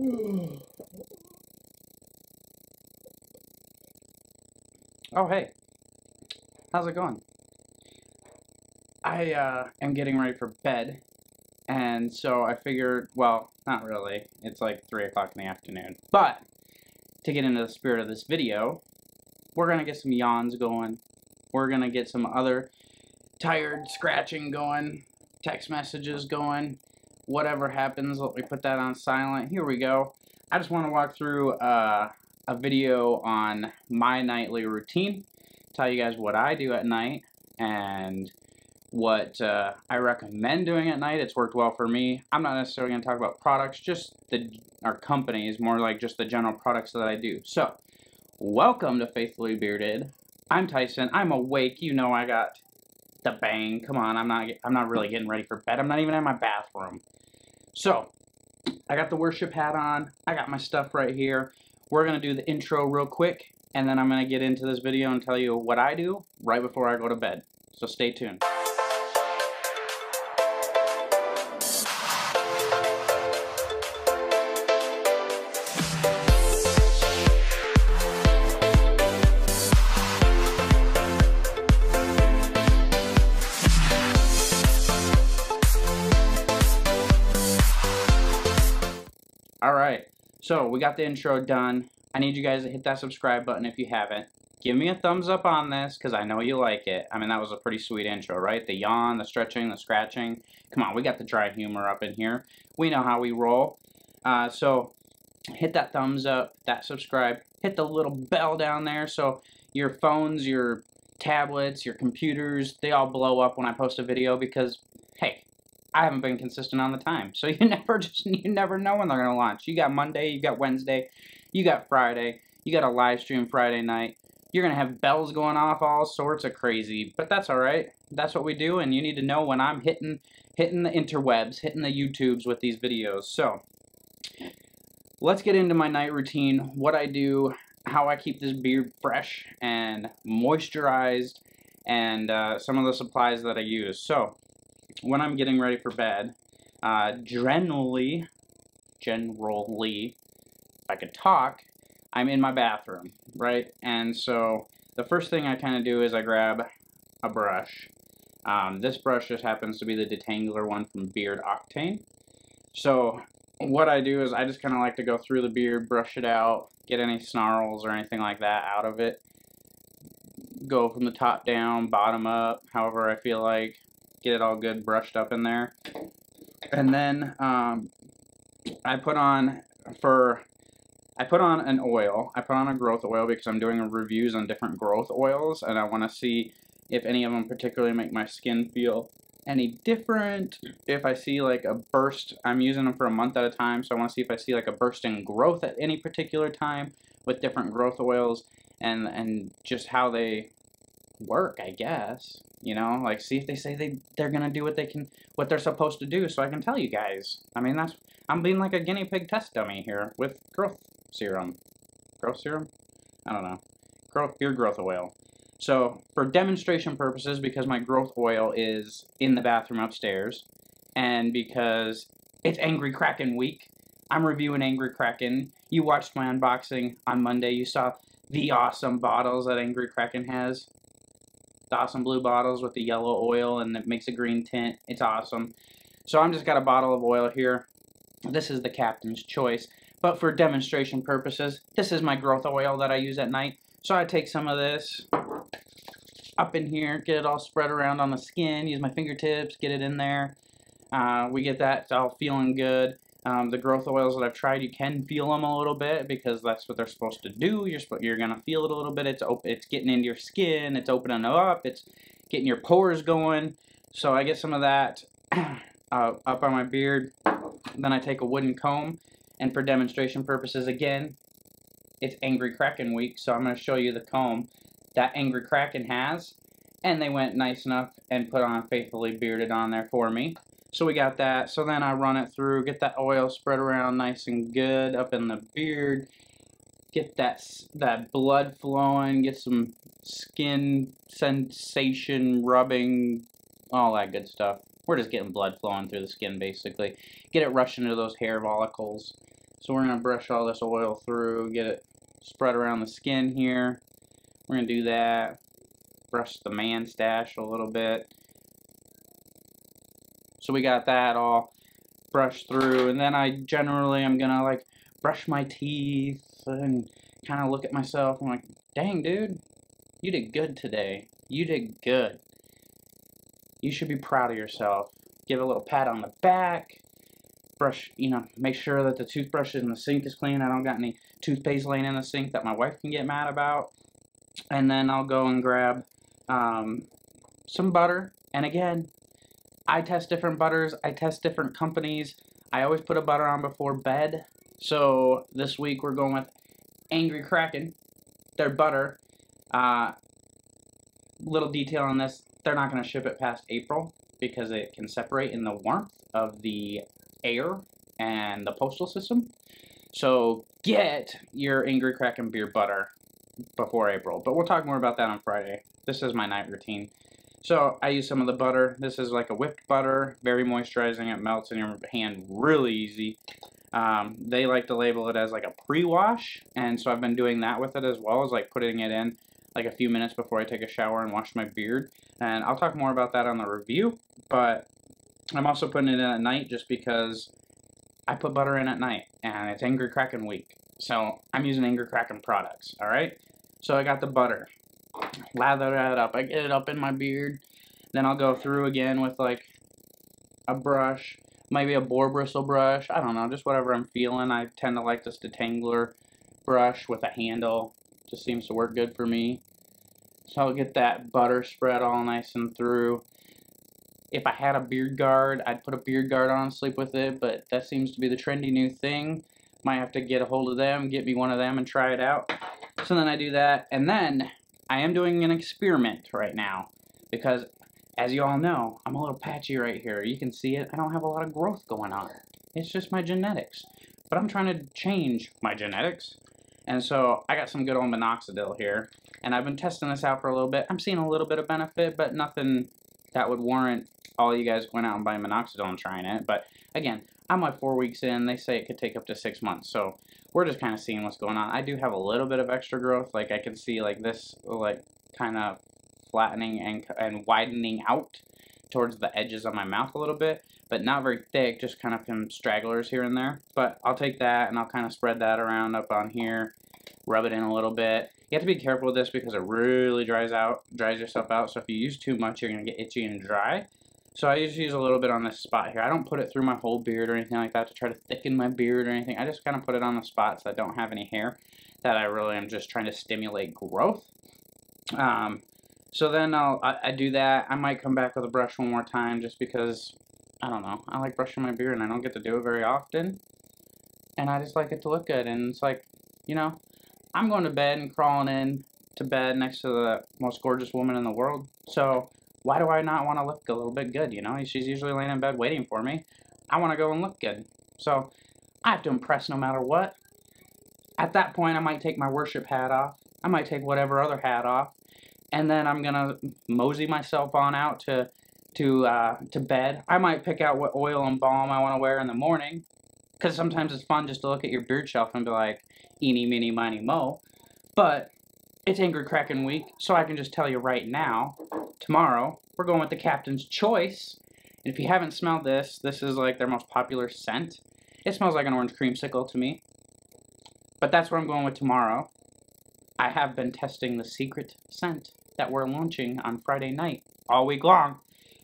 Oh, hey, how's it going? I am getting ready for bed, and so I figured, well, not really. It's like 3 o'clock in the afternoon. But to get into the spirit of this video, we're going to get some yawns going. We're going to get some other tired scratching going, text messages going. Whatever happens, let me put that on silent. Here we go. I just want to walk through a video on my nightly routine, tell you guys what I do at night, and what I recommend doing at night. It's worked well for me. I'm not necessarily going to talk about products, just our companies, more like just the general products that I do. So, welcome to Faithfully Bearded. I'm Tyson. I'm awake. You know I got the bang. Come on, I'm not really getting ready for bed. I'm not even in my bathroom. So, I got the worship hat on. I got my stuff right here. We're going to do the intro real quick, and then I'm going to get into this video and tell you what I do right before I go to bed. So stay tuned. Alright, so we got the intro done. I need you guys to hit that subscribe button if you haven't. Give me a thumbs up on this, because I know you like it. I mean, that was a pretty sweet intro, right? The yawn, the stretching, the scratching. Come on, we got the dry humor up in here. We know how we roll. So, hit that thumbs up, that subscribe. Hit the little bell down there so your phones, your tablets, your computers, they all blow up when I post a video because, hey, I haven't been consistent on the time, so you never know when they're gonna launch. You got Monday, you got Wednesday, you got Friday, you got a live stream Friday night. You're gonna have bells going off, all sorts of crazy, but that's all right. That's what we do, and you need to know when I'm hitting the interwebs, hitting the YouTubes with these videos. So let's get into my night routine, what I do, how I keep this beard fresh and moisturized, and some of the supplies that I use. So when I'm getting ready for bed, generally, if I could talk, I'm in my bathroom, right? And so the first thing I kind of do is I grab a brush. This brush just happens to be the detangler one from Beard Octane. So what I do is I just kind of like to go through the beard, brush it out, get any snarls or anything like that out of it. Go from the top down, bottom up, however I feel like. Get it all good brushed up in there. And then I put on an oil. I put on a growth oil because I'm doing reviews on different growth oils, and I want to see if any of them particularly make my skin feel any different. If I see like a burst, I'm using them for a month at a time, so I want to see if I see like a burst in growth at any particular time with different growth oils, and just how they work, I guess. You know, like see if they say they're gonna do what they're supposed to do, so I can tell you guys. I mean, I'm being like a guinea pig test dummy here with growth serum. Growth serum? I don't know. Beard growth oil. So for demonstration purposes, because my growth oil is in the bathroom upstairs, and because it's Angry Kraken week, I'm reviewing Angry Kraken. You watched my unboxing on Monday. You saw the awesome bottles that Angry Kraken has. The awesome blue bottles with the yellow oil, and it makes a green tint. It's awesome. So I'm just got a bottle of oil here. This is the captain's choice. But for demonstration purposes, this is my growth oil that I use at night. So I take some of this up in here, get it all spread around on the skin, use my fingertips, get it in there. We get that all feeling good. The growth oils that I've tried, you can feel them a little bit because that's what they're supposed to do. You're gonna feel it a little bit. It's getting into your skin. It's opening up. It's getting your pores going. So I get some of that up on my beard. Then I take a wooden comb, and for demonstration purposes, again, it's Angry Kraken week, so I'm gonna show you the comb that Angry Kraken has, and they went nice enough and put on Faithfully Bearded on there for me. So we got that. So then I run it through, get that oil spread around nice and good up in the beard, get that blood flowing, get some skin sensation, rubbing, all that good stuff. We're just getting blood flowing through the skin, basically. Get it rushing into those hair follicles. So we're going to brush all this oil through, get it spread around the skin here. We're going to do that. Brush the man stash a little bit. So we got that all brushed through, and then I generally am going to like brush my teeth and kind of look at myself. I'm like, dang, dude, you did good today. You did good. You should be proud of yourself. Give a little pat on the back. Brush, make sure that the toothbrush in the sink is clean. I don't got any toothpaste laying in the sink that my wife can get mad about. And then I'll go and grab some butter. And again, I test different butters. I test different companies. I always put a butter on before bed. So this week we're going with Angry Kraken. Their butter. Little detail on this. They're not going to ship it past April because it can separate in the warmth of the air and the postal system. So get your Angry Kraken beer butter before April. But we'll talk more about that on Friday. This is my night routine. So I use some of the butter. This is like a whipped butter, very moisturizing. It melts in your hand really easy. They like to label it as like a pre-wash, and so I've been doing that with it as well, as like putting it in like a few minutes before I take a shower and wash my beard. And I'll talk more about that on the review, but I'm also putting it in at night just because I put butter in at night, and it's Angry Kraken week. So I'm using Angry Kraken products, alright? So I got the butter. Lather that up. I get it up in my beard. Then I'll go through again with like a brush, maybe a boar bristle brush. I don't know, just whatever I'm feeling. I tend to like this detangler brush with a handle. Just seems to work good for me. So I'll get that butter spread all nice and through. If I had a beard guard, I'd put a beard guard on and sleep with it, but that seems to be the trendy new thing. Might have to get a hold of them, get me one of them and try it out. So then I do that, and then I am doing an experiment right now because, as you all know, I'm a little patchy right here. You can see it. I don't have a lot of growth going on. It's just my genetics. But I'm trying to change my genetics. And so I got some good old minoxidil here. And I've been testing this out for a little bit. I'm seeing a little bit of benefit, but nothing that would warrant all you guys going out and buying minoxidil and trying it. But again, I'm like 4 weeks in. They say it could take up to 6 months. So we're just kind of seeing what's going on. I do have a little bit of extra growth. Like I can see like this, like kind of flattening and widening out towards the edges of my mouth a little bit, but not very thick, just kind of some stragglers here and there. But I'll take that and I'll kind of spread that around up on here, rub it in a little bit. You have to be careful with this because it really dries yourself out. So if you use too much, you're going to get itchy and dry. So I just use a little bit on this spot here. I don't put it through my whole beard or anything like that to try to thicken my beard or anything. I just kind of put it on the spots that don't have any hair, that I really am just trying to stimulate growth. So then I do that. I might come back with a brush one more time just because, I don't know, I like brushing my beard and I don't get to do it very often. And I just like it to look good. And it's like, I'm going to bed and crawling in to bed next to the most gorgeous woman in the world. So why do I not want to look a little bit good, She's usually laying in bed waiting for me. I want to go and look good. So I have to impress no matter what. At that point, I might take my worship hat off. I might take whatever other hat off. And then I'm going to mosey myself on out to bed. I might pick out what oil and balm I want to wear in the morning. Because sometimes it's fun just to look at your beard shelf and be like, eeny, meeny, miny, mo. But it's Angry Kraken week, so I can just tell you right now, tomorrow, we're going with the Captain's Choice. And if you haven't smelled this, this is like their most popular scent. It smells like an orange creamsicle to me. But that's what I'm going with tomorrow. I have been testing the secret scent that we're launching on Friday night all week long.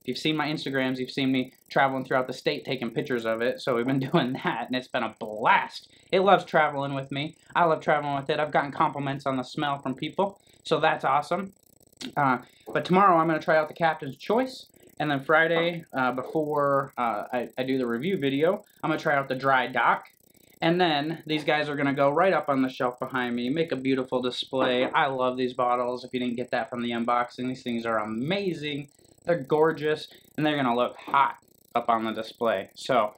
If you've seen my Instagrams, you've seen me traveling throughout the state taking pictures of it. So we've been doing that, and it's been a blast. It loves traveling with me. I love traveling with it. I've gotten compliments on the smell from people, so that's awesome. But tomorrow I'm going to try out the Captain's Choice. And then Friday, before I do the review video, I'm going to try out the Dry Dock. And then these guys are going to go right up on the shelf behind me, make a beautiful display. I love these bottles. If you didn't get that from the unboxing, these things are amazing. They're gorgeous, and they're going to look hot up on the display. So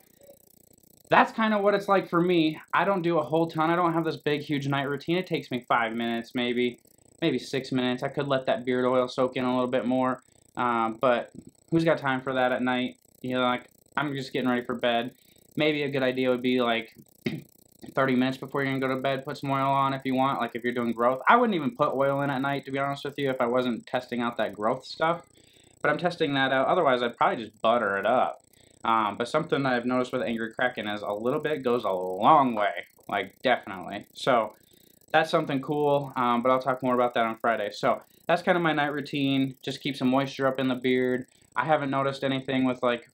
that's kind of what it's like for me. I don't do a whole ton. I don't have this big, huge night routine. It takes me 5 minutes, maybe 6 minutes. I could let that beard oil soak in a little bit more, but who's got time for that at night? Like, I'm just getting ready for bed. Maybe a good idea would be like 30 minutes before you're going to go to bed, put some oil on if you want, like if you're doing growth. I wouldn't even put oil in at night, to be honest with you, if I wasn't testing out that growth stuff. But I'm testing that out. Otherwise, I'd probably just butter it up. But something that I've noticed with Angry Kraken is a little bit goes a long way, like definitely. So that's something cool, but I'll talk more about that on Friday. So that's kind of my night routine. Just keep some moisture up in the beard. I haven't noticed anything with like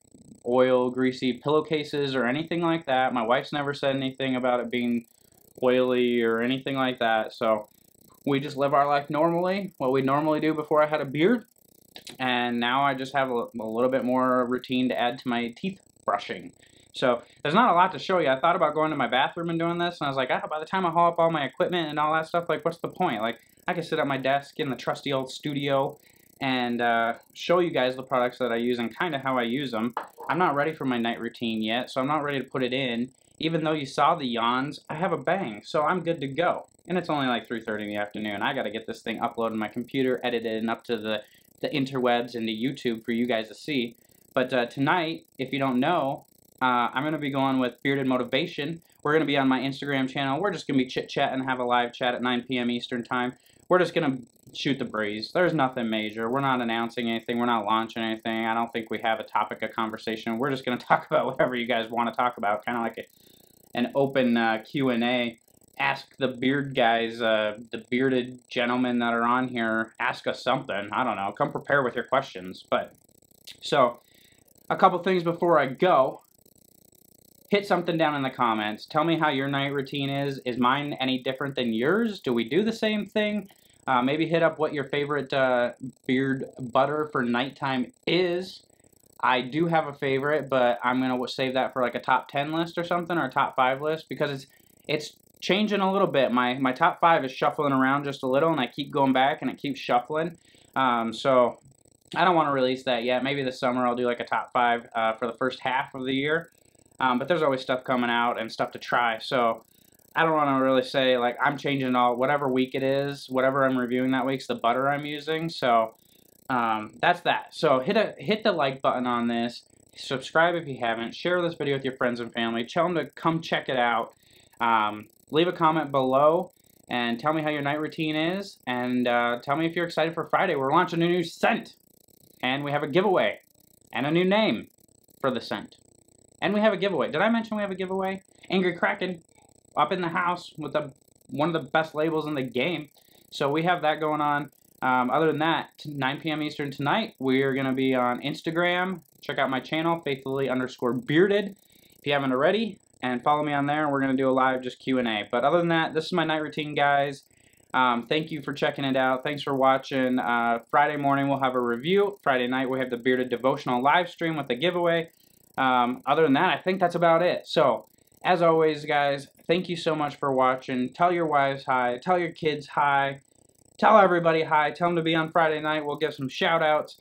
oil, greasy pillowcases or anything like that. My wife's never said anything about it being oily or anything like that. So we just live our life normally, what we normally do before I had a beard. And now I just have a little bit more routine to add to my teeth brushing. So there's not a lot to show you. I thought about going to my bathroom and doing this, and I was like, by the time I haul up all my equipment and all that stuff, like, what's the point? Like, I can sit at my desk in the trusty old studio and show you guys the products that I use and kind of how I use them. I'm not ready for my night routine yet, so I'm not ready to put it in. Even though you saw the yawns, I have a bang, so I'm good to go. And it's only like 3:30 in the afternoon. I got to get this thing uploaded on my computer, edited, and up to the interwebs and to YouTube for you guys to see. But tonight, if you don't know, I'm going to be going with Bearded Motivation. We're going to be on my Instagram channel. We're just going to be chit-chatting and have a live chat at 9 p.m. Eastern Time. We're just going to shoot the breeze. There's nothing major. We're not announcing anything. We're not launching anything. I don't think we have a topic of conversation. We're just going to talk about whatever you guys want to talk about, kind of like an open Q&A. Ask the beard guys, the bearded gentlemen that are on here, ask us something. I don't know. Come prepared with your questions. But so, a couple things before I go. Hit something down in the comments. Tell me how your night routine is. Is mine any different than yours? Do we do the same thing? Maybe hit up what your favorite beard butter for nighttime is. I do have a favorite, but I'm going to save that for like a top 10 list or something, or a top 5 list, because it's changing a little bit. My top 5 is shuffling around just a little, and I keep going back, and it keeps shuffling. So I don't want to release that yet. Maybe this summer I'll do like a top 5 for the first half of the year. But there's always stuff coming out and stuff to try, so I don't want to really say, like, I'm changing whatever week it is, whatever I'm reviewing that week's the butter I'm using, so that's that. So hit the like button on this, subscribe if you haven't, share this video with your friends and family, tell them to come check it out, leave a comment below, and tell me how your night routine is, and tell me if you're excited for Friday. We're launching a new scent, and we have a giveaway, and a new name for the scent. And we have a giveaway. Did I mention we have a giveaway? Angry Kraken up in the house with one of the best labels in the game. So we have that going on. Other than that, 9 p.m. Eastern tonight, we're going to be on Instagram. Check out my channel, faithfully_bearded, if you haven't already. And follow me on there. We're going to do a live just Q&A. But other than that, this is my night routine, guys. Thank you for checking it out. Thanks for watching. Friday morning, we'll have a review. Friday night, we have the Bearded Devotional live stream with the giveaway. Other than that, I think that's about it. So, as always, guys, thank you so much for watching. Tell your wives hi. Tell your kids hi. Tell everybody hi. Tell them to be on Friday night. We'll give some shout-outs.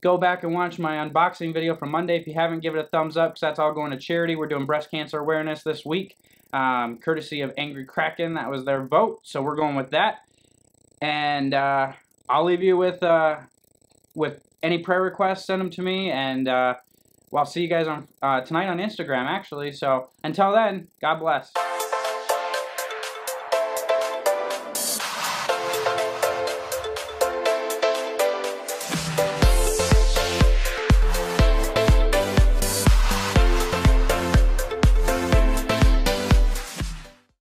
Go back and watch my unboxing video from Monday. If you haven't, give it a thumbs up, because that's all going to charity. We're doing breast cancer awareness this week, courtesy of Angry Kraken. That was their vote, so we're going with that. And I'll leave you with any prayer requests. Send them to me, and well, I'll see you guys on tonight on Instagram, actually. So until then, God bless.